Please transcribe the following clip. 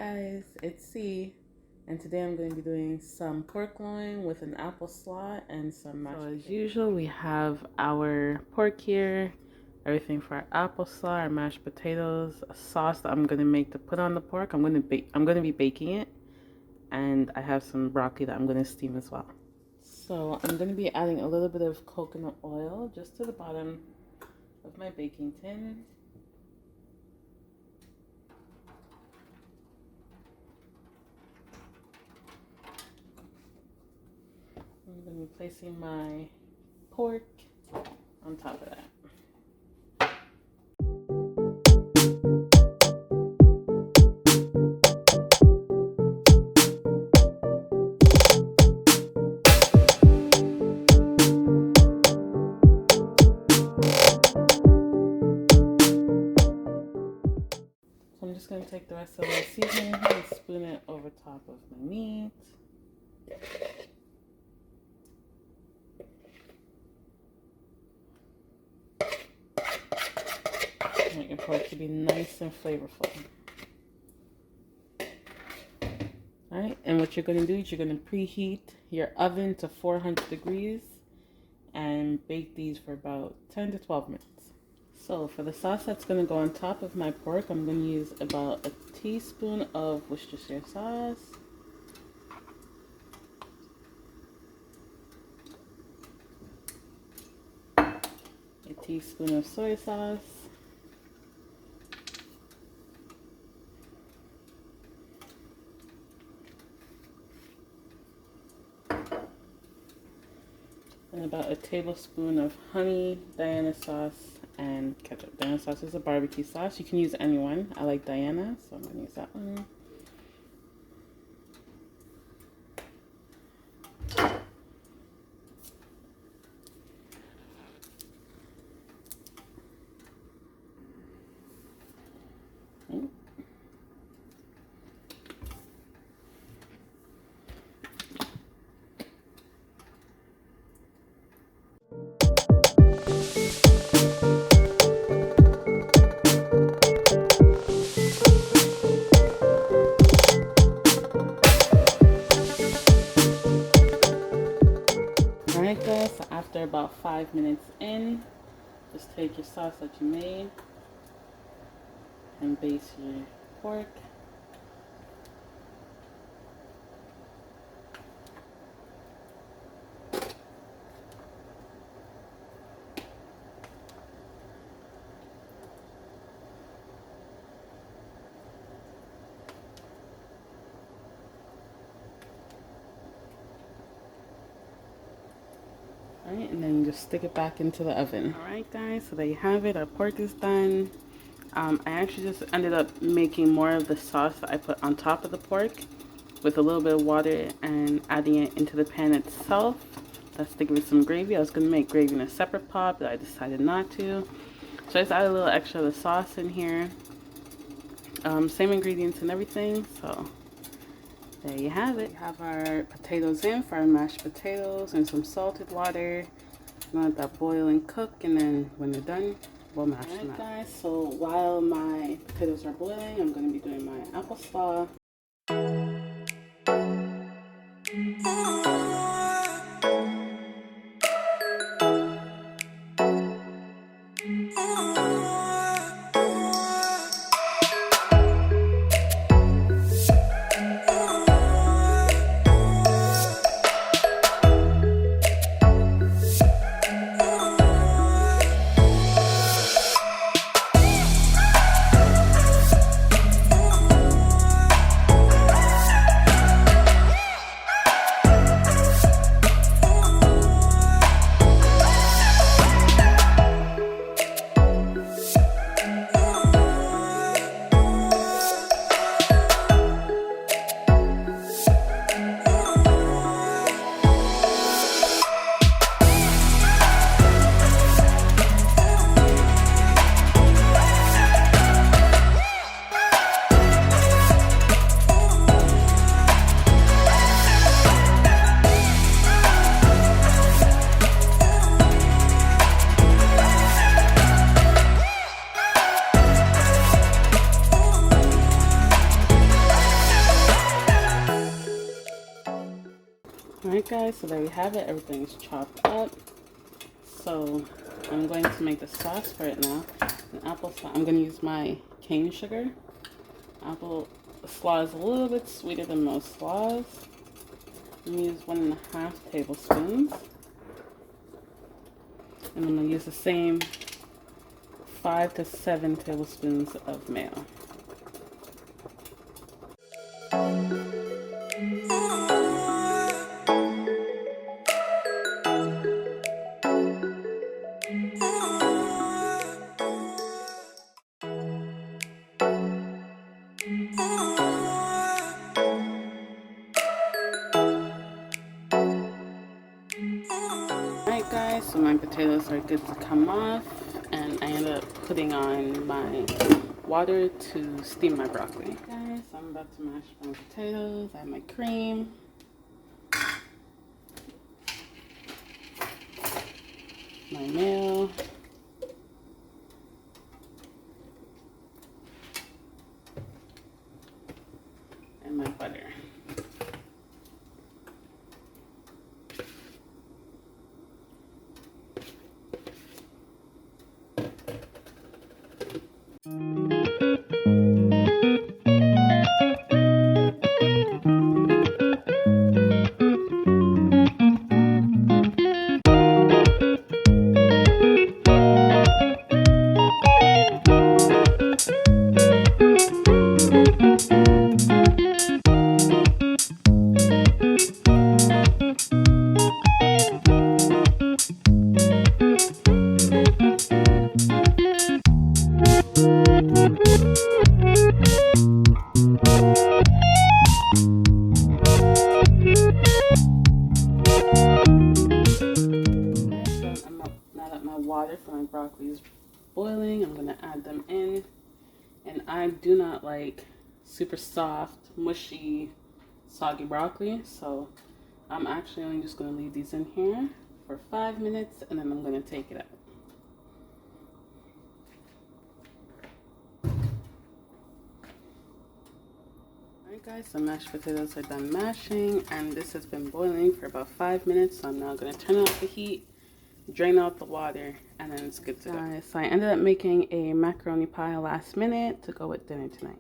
guys, it's C, and today I'm going to be doing some pork loin with an apple slaw and some mashed potatoes. As usual, we have our pork here, everything for our apple slaw, our mashed potatoes, a sauce that I'm going to make to put on the pork. I'm going to be baking it, and I have some broccoli that I'm going to steam as well. So I'm going to be adding a little bit of coconut oil just to the bottom of my baking tin. I'm going to be placing my pork on top of that. So I'm just going to take the rest of my seasoning and spoon it over top of my meat. I want your pork to be nice and flavorful. Alright, and what you're going to do is you're going to preheat your oven to 400 degrees and bake these for about 10 to 12 minutes. So for the sauce that's going to go on top of my pork, I'm going to use about a teaspoon of Worcestershire sauce. A teaspoon of soy sauce. And about a tablespoon of honey, Diana sauce, and ketchup. Diana sauce is a barbecue sauce. You can use any one. I like Diana, so I'm going to use that one. Alright guys, so after about 5 minutes in, just take your sauce that you made and baste your pork. Alright, and then just stick it back into the oven. Alright guys, so there you have it. Our pork is done. I actually just ended up making more of the sauce that I put on top of the pork with a little bit of water and adding it into the pan itself. That's to give it some gravy. I was going to make gravy in a separate pot, but I decided not to. So I just added a little extra of the sauce in here. Same ingredients and everything, so there you have it. We have our potatoes in for our mashed potatoes and some salted water. Let that boil and cook, and then when they're done, we'll mash them up. Alright guys, so while my potatoes are boiling, I'm going to be doing my apple slaw. Alright guys, so there we have it. Everything's chopped up. So I'm going to make the sauce for it now. An apple slaw. I'm going to use my cane sugar. Apple slaw is a little bit sweeter than most slaws. I'm going to use 1.5 tablespoons. And I'm going to use the same 5 to 7 tablespoons of mayo. Alright guys, so my potatoes are good to come off, and I ended up putting on my water to steam my broccoli. Okay, guys, so I'm about to mash my potatoes. I have my cream, my mayo, and my butter. Water for my broccoli is boiling. I'm gonna add them in, and I do not like super soft, mushy, soggy broccoli, so I'm actually only just gonna leave these in here for 5 minutes, and then I'm gonna take it out. Alright guys, so mashed potatoes are done mashing, and this has been boiling for about 5 minutes, so I'm now gonna turn off the heat, drain out the water, and then it's good to go. So I ended up making a macaroni pie last minute to go with dinner tonight.